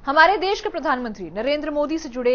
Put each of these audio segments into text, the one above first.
हमारे देश के प्रधानमंत्री नरेंद्र मोदी से जुड़े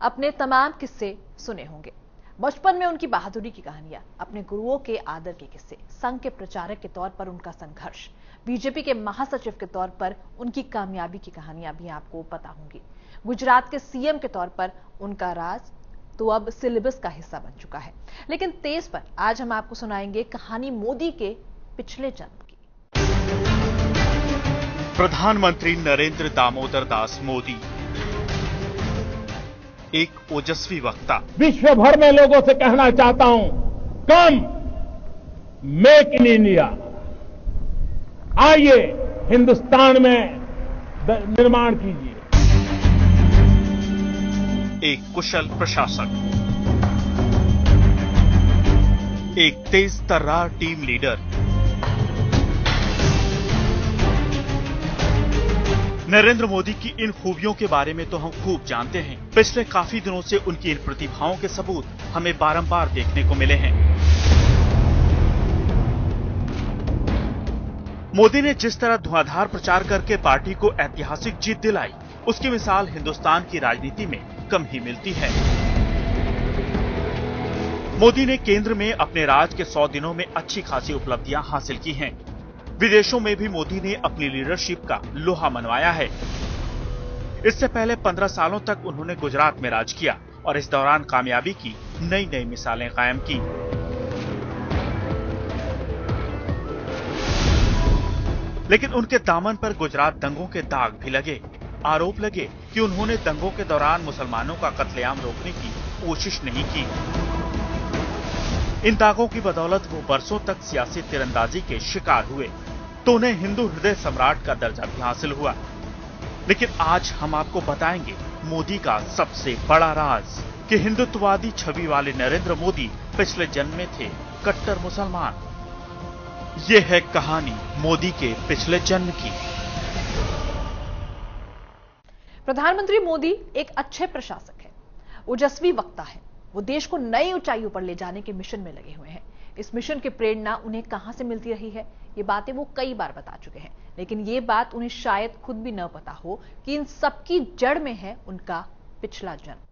अपने तमाम किस्से सुने होंगे। बचपन में उनकी बहादुरी की कहानियां, अपने गुरुओं के आदर के किस्से, संघ के प्रचारक के तौर पर उनका संघर्ष, बीजेपी के महासचिव के तौर पर उनकी कामयाबी की कहानियां भी आपको पता होंगी। गुजरात के सीएम के तौर पर उनका राज तो अब सिलेबस का हिस्सा बन चुका है। लेकिन तेज पर आज हम आपको सुनाएंगे कहानी मोदी के पिछले जन्म की। प्रधानमंत्री नरेंद्र दामोदर दास मोदी एक ओजस्वी वक्ता। विश्व भर में लोगों से कहना चाहता हूं, कम मेक इन इंडिया, आइए हिंदुस्तान में निर्माण कीजिए। एक कुशल प्रशासक, एक तेज तर्रार टीम लीडर। नरेंद्र मोदी की इन खूबियों के बारे में तो हम खूब जानते हैं। पिछले काफी दिनों से उनकी इन प्रतिभाओं के सबूत हमें बारंबार देखने को मिले हैं। मोदी ने जिस तरह धुआंधार प्रचार करके पार्टी को ऐतिहासिक जीत दिलाई, उसकी मिसाल हिंदुस्तान की राजनीति में कम ही मिलती है। मोदी ने केंद्र में अपने राज के 100 दिनों में अच्छी खासी उपलब्धियां हासिल की हैं। विदेशों में भी मोदी ने अपनी लीडरशिप का लोहा मनवाया है। इससे पहले 15 सालों तक उन्होंने गुजरात में राज किया और इस दौरान कामयाबी की नई नई मिसालें कायम की। लेकिन उनके दामन पर गुजरात दंगों के दाग भी लगे। आरोप लगे कि उन्होंने दंगों के दौरान मुसलमानों का कत्लेआम रोकने की कोशिश नहीं की। इन दागों की बदौलत वो बरसों तक सियासी तीरंदाजी के शिकार हुए, तो उन्हें हिंदू हृदय सम्राट का दर्जा भी हासिल हुआ। लेकिन आज हम आपको बताएंगे मोदी का सबसे बड़ा राज कि हिंदुत्ववादी छवि वाले नरेंद्र मोदी पिछले जन्म में थे कट्टर मुसलमान। ये है कहानी मोदी के पिछले जन्म की। प्रधानमंत्री मोदी एक अच्छे प्रशासक है, ओजस्वी वक्ता है। वो देश को नई ऊंचाइयों पर ले जाने के मिशन में लगे हुए हैं। इस मिशन की प्रेरणा उन्हें कहां से मिलती रही है, ये बातें वो कई बार बता चुके हैं। लेकिन ये बात उन्हें शायद खुद भी न पता हो कि इन सबकी जड़ में है उनका पिछला जन्म।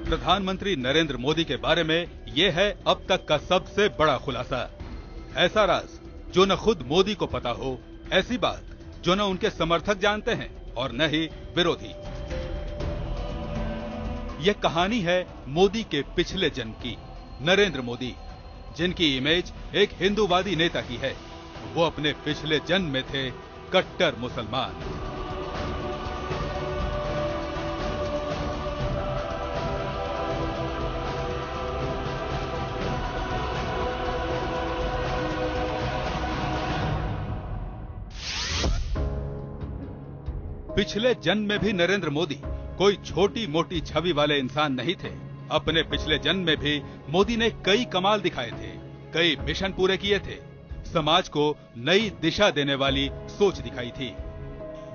प्रधानमंत्री नरेंद्र मोदी के बारे में यह है अब तक का सबसे बड़ा खुलासा। ऐसा राज जो न खुद मोदी को पता हो, ऐसी बात जो न उनके समर्थक जानते हैं और न ही विरोधी। यह कहानी है मोदी के पिछले जन्म की। नरेंद्र मोदी, जिनकी इमेज एक हिंदूवादी नेता की है, वो अपने पिछले जन्म में थे कट्टर मुसलमान। पिछले जन्म में भी नरेंद्र मोदी कोई छोटी मोटी छवि वाले इंसान नहीं थे। अपने पिछले जन्म में भी मोदी ने कई कमाल दिखाए थे, कई मिशन पूरे किए थे, समाज को नई दिशा देने वाली सोच दिखाई थी,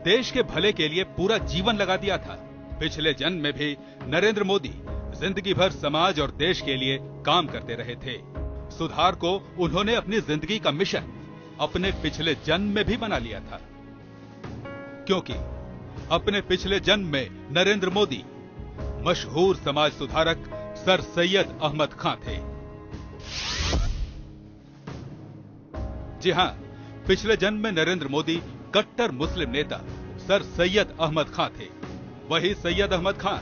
देश के भले के लिए पूरा जीवन लगा दिया था। पिछले जन्म में भी नरेंद्र मोदी जिंदगी भर समाज और देश के लिए काम करते रहे थे। सुधार को उन्होंने अपनी जिंदगी का मिशन अपने पिछले जन्म में भी बना लिया था, क्योंकि अपने पिछले जन्म में नरेंद्र मोदी मशहूर समाज सुधारक सर सैयद अहमद खां थे। जी हां, पिछले जन्म में नरेंद्र मोदी कट्टर मुस्लिम नेता सर सैयद अहमद खां थे। वही सैयद अहमद खां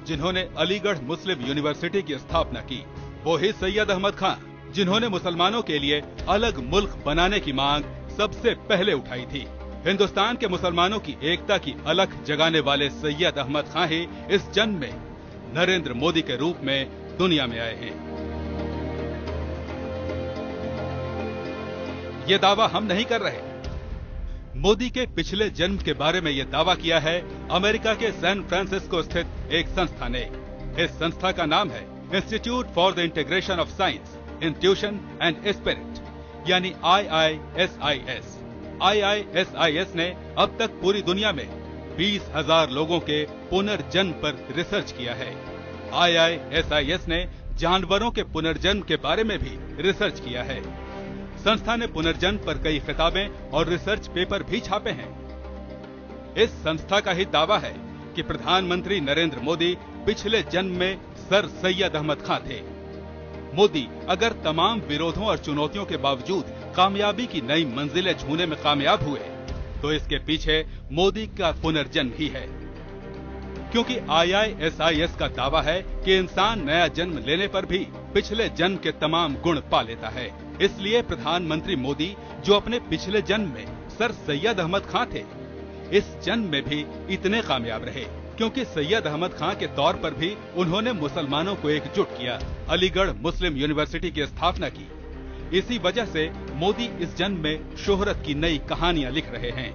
जिन्होंने अलीगढ़ मुस्लिम यूनिवर्सिटी की स्थापना की। वही सैयद अहमद खां जिन्होंने मुसलमानों के लिए अलग मुल्क बनाने की मांग सबसे पहले उठाई थी। हिंदुस्तान के मुसलमानों की एकता की अलख जगाने वाले सैयद अहमद खां ही इस जन्म में नरेंद्र मोदी के रूप में दुनिया में आए हैं। ये दावा हम नहीं कर रहे। मोदी के पिछले जन्म के बारे में यह दावा किया है अमेरिका के सैन फ्रांसिस्को स्थित एक संस्था ने। इस संस्था का नाम है institute for the integration of science, intuition and spirit, यानी IISIS। IISIS ने अब तक पूरी दुनिया में 20,000 लोगों के पुनर्जन्म पर रिसर्च किया है। IISIS ने जानवरों के पुनर्जन्म के बारे में भी रिसर्च किया है। संस्था ने पुनर्जन्म पर कई किताबें और रिसर्च पेपर भी छापे हैं। इस संस्था का ही दावा है कि प्रधानमंत्री नरेंद्र मोदी पिछले जन्म में सर सैयद अहमद खां थे। मोदी अगर तमाम विरोधों और चुनौतियों के बावजूद कामयाबी की नई मंजिलें छूने में कामयाब हुए, तो इसके पीछे मोदी का पुनर्जन्म ही है। क्योंकि IISIS का दावा है कि इंसान नया जन्म लेने पर भी पिछले जन्म के तमाम गुण पा लेता है। इसलिए प्रधानमंत्री मोदी, जो अपने पिछले जन्म में सर सैयद अहमद खां थे, इस जन्म में भी इतने कामयाब रहे क्योंकि सैयद अहमद खां के तौर पर भी उन्होंने मुसलमानों को एकजुट किया, अलीगढ़ मुस्लिम यूनिवर्सिटी की स्थापना की। इसी वजह से मोदी इस जन्म में शोहरत की नई कहानियां लिख रहे हैं।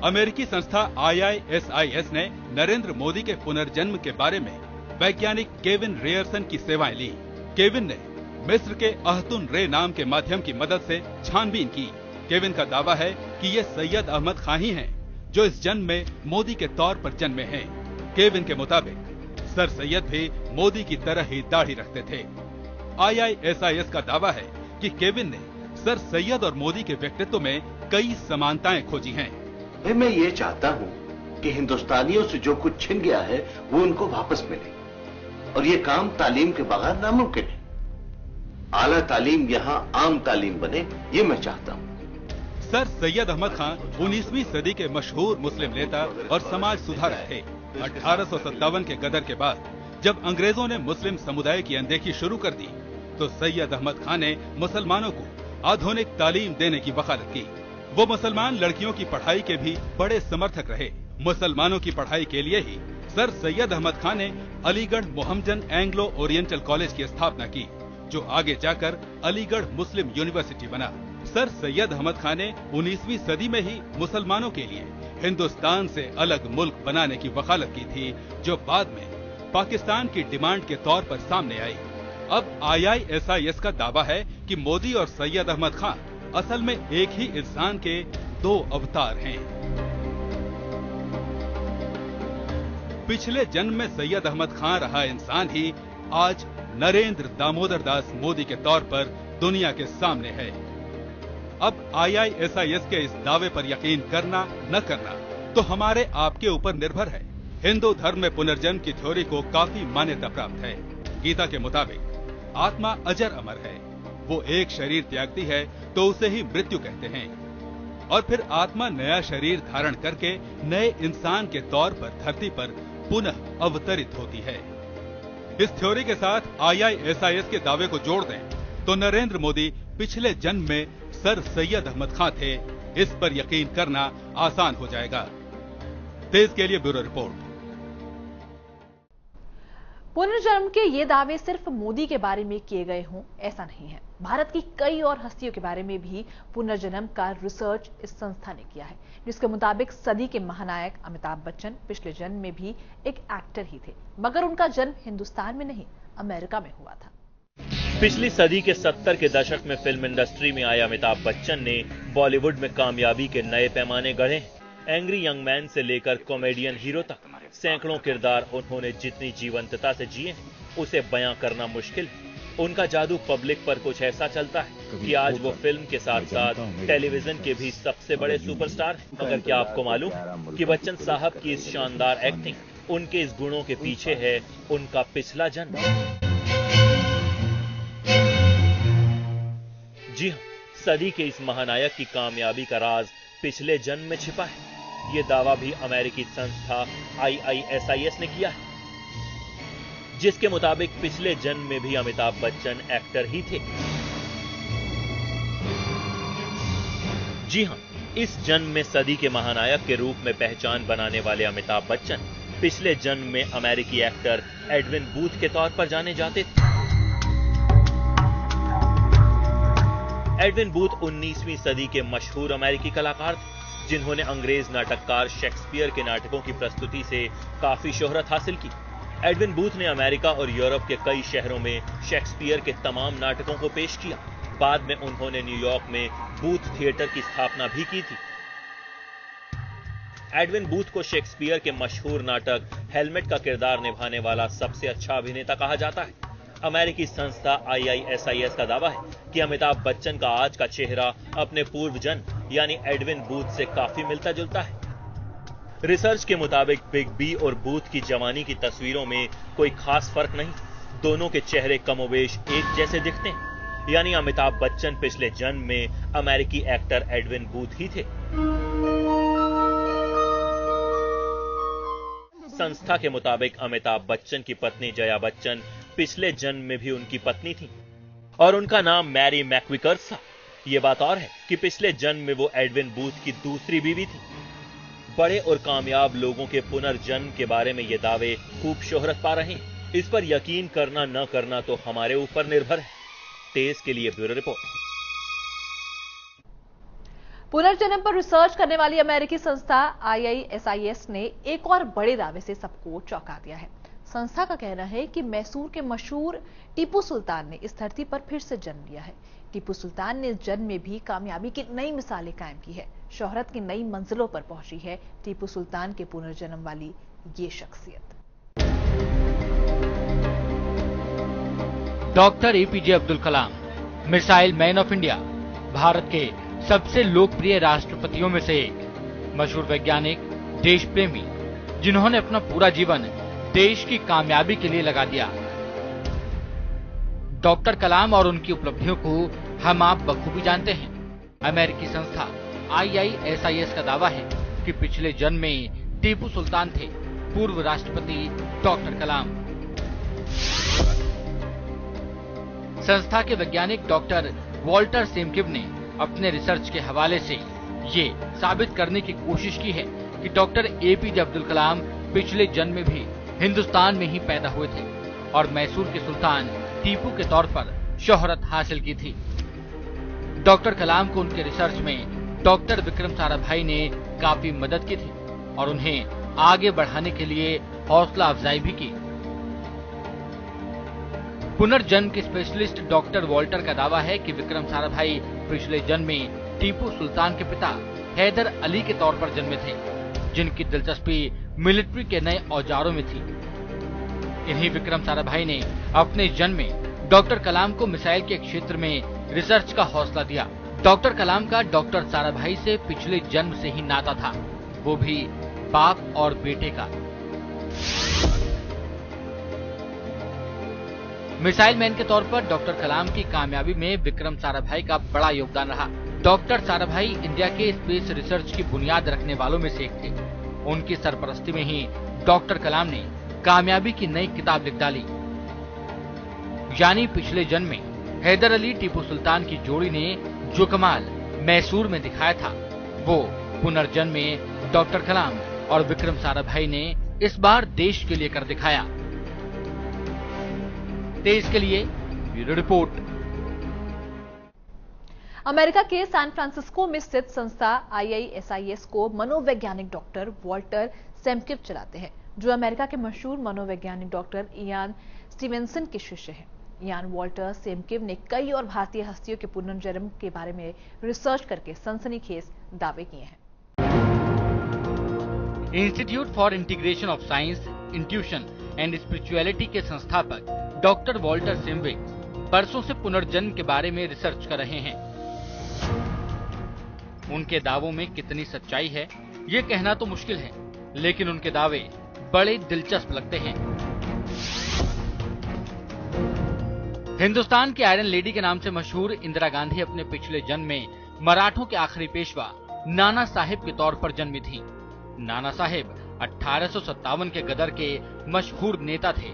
अमेरिकी संस्था IISIS ने नरेंद्र मोदी के पुनर्जन्म के बारे में वैज्ञानिक केविन रेयरसन की सेवाएं ली। केविन ने मिस्र के अहतुन रे नाम के माध्यम की मदद से छानबीन की। केविन का दावा है कि ये सैयद अहमद खां ही हैं, जो इस जन्म में मोदी के तौर पर जन्मे हैं। केविन के मुताबिक सर सैयद भी मोदी की तरह ही दाढ़ी रखते थे। IISIS का दावा है कि केविन ने सर सैयद और मोदी के व्यक्तित्व में कई समानताएं खोजी हैं। मैं ये चाहता हूं कि हिंदुस्तानियों से जो कुछ छिन गया है वो उनको वापस मिले, और ये काम तालीम के बगैर नामुमकिन है। आला तालीम यहां आम तालीम बने, ये मैं चाहता हूं। सर सैयद अहमद खां 19वीं सदी के मशहूर मुस्लिम नेता और समाज सुधारक थे। 1857 के गदर के बाद जब अंग्रेजों ने मुस्लिम समुदाय की अनदेखी शुरू कर दी, तो सैयद अहमद खां ने मुसलमानों को आधुनिक तालीम देने की वकालत की। वो मुसलमान लड़कियों की पढ़ाई के भी बड़े समर्थक रहे। मुसलमानों की पढ़ाई के लिए ही सर सैयद अहमद खां ने Aligarh Mohammedan Anglo oriental college की स्थापना की, जो आगे जाकर अलीगढ़ मुस्लिम यूनिवर्सिटी बना। सर सैयद अहमद खां ने 19वीं सदी में ही मुसलमानों के लिए हिंदुस्तान से अलग मुल्क बनाने की वकालत की थी, जो बाद में पाकिस्तान की डिमांड के तौर पर सामने आई। अब IISIS का दावा है कि मोदी और सैयद अहमद खां असल में एक ही इंसान के दो अवतार हैं। पिछले जन्म में सैयद अहमद खां रहा इंसान ही आज नरेंद्र दामोदर दास मोदी के तौर पर दुनिया के सामने है। अब IISIS के इस दावे पर यकीन करना न करना तो हमारे आपके ऊपर निर्भर है। हिंदू धर्म में पुनर्जन्म की थ्योरी को काफी मान्यता प्राप्त है। गीता के मुताबिक आत्मा अजर अमर है। वो एक शरीर त्यागती है तो उसे ही मृत्यु कहते हैं, और फिर आत्मा नया शरीर धारण करके नए इंसान के तौर पर धरती पर पुनः अवतरित होती है। इस थ्योरी के साथ IISIS के दावे को जोड़ दें तो नरेंद्र मोदी पिछले जन्म में सर सैयद अहमद खां थे, इस पर यकीन करना आसान हो जाएगा। तेज के लिए ब्यूरो रिपोर्ट। पुनर्जन्म के ये दावे सिर्फ मोदी के बारे में किए गए हों ऐसा नहीं है। भारत की कई और हस्तियों के बारे में भी पुनर्जन्म का रिसर्च इस संस्था ने किया है, जिसके मुताबिक सदी के महानायक अमिताभ बच्चन पिछले जन्म में भी एक एक्टर ही थे, मगर उनका जन्म हिंदुस्तान में नहीं अमेरिका में हुआ था। पिछली सदी के 70 के दशक में फिल्म इंडस्ट्री में आए अमिताभ बच्चन ने बॉलीवुड में कामयाबी के नए पैमाने गढ़े। एंग्री यंग मैन से लेकर कॉमेडियन हीरो तक सैकड़ों किरदार उन्होंने जितनी जीवंतता से जिए उसे बयां करना मुश्किल है। उनका जादू पब्लिक पर कुछ ऐसा चलता है कि आज वो फिल्म के साथ साथ टेलीविजन के भी सबसे बड़े सुपरस्टार हैं। मगर क्या आपको मालूम कि बच्चन साहब की इस शानदार एक्टिंग, उनके इस गुणों के पीछे है उनका पिछला जन्म। जी हां, सदी के इस महानायक की कामयाबी का राज पिछले जन्म में छिपा है। ये दावा भी अमेरिकी संस्था IISIS ने किया है, जिसके मुताबिक पिछले जन्म में भी अमिताभ बच्चन एक्टर ही थे। जी हां, इस जन्म में सदी के महानायक के रूप में पहचान बनाने वाले अमिताभ बच्चन पिछले जन्म में अमेरिकी एक्टर एडविन बूथ के तौर पर जाने जाते थे। एडविन बूथ 19वीं सदी के मशहूर अमेरिकी कलाकार थे, जिन्होंने अंग्रेज नाटककार शेक्सपियर के नाटकों की प्रस्तुति से काफी शोहरत हासिल की। एडविन बूथ ने अमेरिका और यूरोप के कई शहरों में शेक्सपियर के तमाम नाटकों को पेश किया। बाद में उन्होंने न्यूयॉर्क में बूथ थिएटर की स्थापना भी की थी। एडविन बूथ को शेक्सपियर के मशहूर नाटक हेलमेट का किरदार निभाने वाला सबसे अच्छा अभिनेता कहा जाता है। अमेरिकी संस्था IISIS का दावा है कि अमिताभ बच्चन का आज का चेहरा अपने पूर्वजन यानी एडविन बूथ से काफी मिलता जुलता है। रिसर्च के मुताबिक बिग बी और बूथ की जवानी की तस्वीरों में कोई खास फर्क नहीं, दोनों के चेहरे कमोबेश एक जैसे दिखते हैं, यानी अमिताभ बच्चन पिछले जन्म में अमेरिकी एक्टर एडविन बूथ ही थे। संस्था के मुताबिक अमिताभ बच्चन की पत्नी जया बच्चन पिछले जन्म में भी उनकी पत्नी थी और उनका नाम मैरी मैकविकर्स था। यह बात और है कि पिछले जन्म में वो एडविन बूथ की दूसरी बीवी थी। बड़े और कामयाब लोगों के पुनर्जन्म के बारे में ये दावे खूब शोहरत पा रहे हैं। इस पर यकीन करना न करना तो हमारे ऊपर निर्भर है। तेज के लिए ब्यूरो रिपोर्ट। पुनर्जन्म पर रिसर्च करने वाली अमेरिकी संस्था IISIS ने एक और बड़े दावे से सबको चौंका दिया है। संस्था का कहना है कि मैसूर के मशहूर टीपू सुल्तान ने इस धरती पर फिर से जन्म लिया है। टीपू सुल्तान ने इस जन्म में भी कामयाबी की नई मिसालें कायम की है। शोहरत की नई मंजिलों पर पहुंची है टीपू सुल्तान के पुनर्जन्म वाली ये शख्सियत। Doctor APJ Abdul Kalam, missile man of India, Bharat के सबसे लोकप्रिय राष्ट्रपतियों में से एक, मशहूर वैज्ञानिक, देश प्रेमी, जिन्होंने अपना पूरा जीवन देश की कामयाबी के लिए लगा दिया। डॉक्टर कलाम और उनकी उपलब्धियों को हम आप बखूबी जानते हैं। अमेरिकी संस्था IISIS का दावा है कि पिछले जन्म में टीपू सुल्तान थे पूर्व राष्ट्रपति डॉक्टर कलाम। संस्था के वैज्ञानिक डॉक्टर वॉल्टर सेमकिव ने अपने रिसर्च के हवाले से ये साबित करने की कोशिश की है कि डॉक्टर APJ अब्दुल कलाम पिछले जन्म में भी हिंदुस्तान में ही पैदा हुए थे और मैसूर के सुल्तान टीपू के तौर पर शोहरत हासिल की थी। डॉक्टर कलाम को उनके रिसर्च में डॉक्टर विक्रम साराभाई ने काफी मदद की थी और उन्हें आगे बढ़ाने के लिए हौसला अफजाई भी की। पुनर्जन्म के स्पेशलिस्ट डॉक्टर वॉल्टर का दावा है कि विक्रम साराभाई पिछले जन्म में टीपू सुल्तान के पिता हैदर अली के तौर पर जन्मे थे, जिनकी दिलचस्पी मिलिट्री के नए औजारों में थी। इन्हीं विक्रम साराभाई ने अपने जन्म में डॉक्टर कलाम को मिसाइल के क्षेत्र में रिसर्च का हौसला दिया। डॉक्टर कलाम का डॉक्टर साराभाई से पिछले जन्म से ही नाता था, वो भी बाप और बेटे का। मिसाइल मैन के तौर पर डॉक्टर कलाम की कामयाबी में विक्रम साराभाई का बड़ा योगदान रहा। डॉक्टर साराभाई इंडिया के स्पेस रिसर्च की बुनियाद रखने वालों में से एक थे। उनकी सरपरस्ती में ही डॉक्टर कलाम ने कामयाबी की नई किताब लिख डाली। यानी पिछले जन्म में हैदर अली टीपू सुल्तान की जोड़ी ने जो कमाल मैसूर में दिखाया था, वो पुनर्जन्म में डॉक्टर कलाम और विक्रम साराभाई ने इस बार देश के लिए कर दिखाया। तेज के लिए ब्यूरो रिपोर्ट। अमेरिका के सैन फ्रांसिस्को में स्थित संस्था IISIS को मनोवैज्ञानिक डॉक्टर वॉल्टर सेमकिव चलाते हैं, जो अमेरिका के मशहूर मनोवैज्ञानिक डॉक्टर इयान स्टीवेंसन के शिष्य हैं। इयान वॉल्टर सेमकिव ने कई और भारतीय हस्तियों के पुनर्जन्म के बारे में रिसर्च करके सनसनीखेज दावे किए हैं। Institute for integration of science, intuition and spirituality के संस्थापक डॉक्टर वॉल्टर सेमविक बरसों से पुनर्जन्म के बारे में रिसर्च कर रहे हैं। उनके दावों में कितनी सच्चाई है ये कहना तो मुश्किल है, लेकिन उनके दावे बड़े दिलचस्प लगते हैं। हिंदुस्तान की आयरन लेडी के नाम से मशहूर इंदिरा गांधी अपने पिछले जन्म में मराठों के आखिरी पेशवा नाना साहेब के तौर पर जन्मी थी। नाना साहेब 1857 के गदर के मशहूर नेता थे।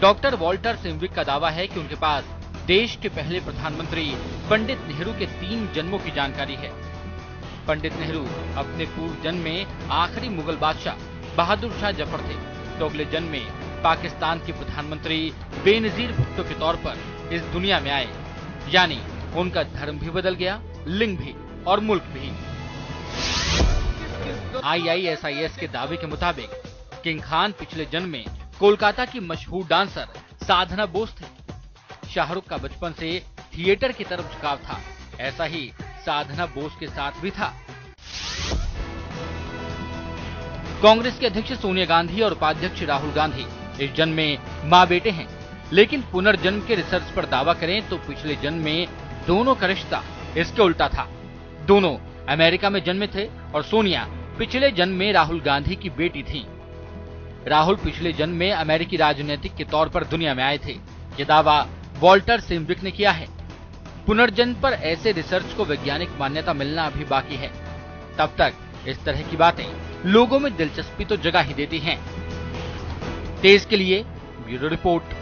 डॉक्टर वॉल्टर सेमविक का दावा है कि उनके पास देश के पहले प्रधानमंत्री पंडित नेहरू के 3 जन्मों की जानकारी है। पंडित नेहरू अपने पूर्व जन्म में आखिरी मुगल बादशाह बहादुर शाह जफर थे, तो अगले जन्म में पाकिस्तान के प्रधानमंत्री बेनजीर भुट्टो के तौर पर इस दुनिया में आए। यानी उनका धर्म भी बदल गया, लिंग भी और मुल्क भी। IISIS के दावे के मुताबिक किंग खान पिछले जन्म में कोलकाता की मशहूर डांसर साधना बोस थे। शाहरुख का बचपन से थिएटर की तरफ झुकाव था। ऐसा ही साधना बोस के साथ भी था। कांग्रेस के अध्यक्ष सोनिया गांधी और उपाध्यक्ष राहुल गांधी इस जन्म में मां बेटे हैं, लेकिन पुनर्जन्म के रिसर्च पर दावा करें तो पिछले जन्म में दोनों का रिश्ता इसके उल्टा था। दोनों अमेरिका में जन्मे थे और सोनिया पिछले जन्म में राहुल गांधी की बेटी थी। राहुल पिछले जन्म में अमेरिकी राजनीतिक के तौर पर दुनिया में आए थे। ये दावा वॉल्टर सिम्ब्रिक ने किया है। पुनर्जन्म पर ऐसे रिसर्च को वैज्ञानिक मान्यता मिलना अभी बाकी है। तब तक इस तरह की बातें लोगों में दिलचस्पी तो जगा ही देती हैं। तेज के लिए ब्यूरो रिपोर्ट।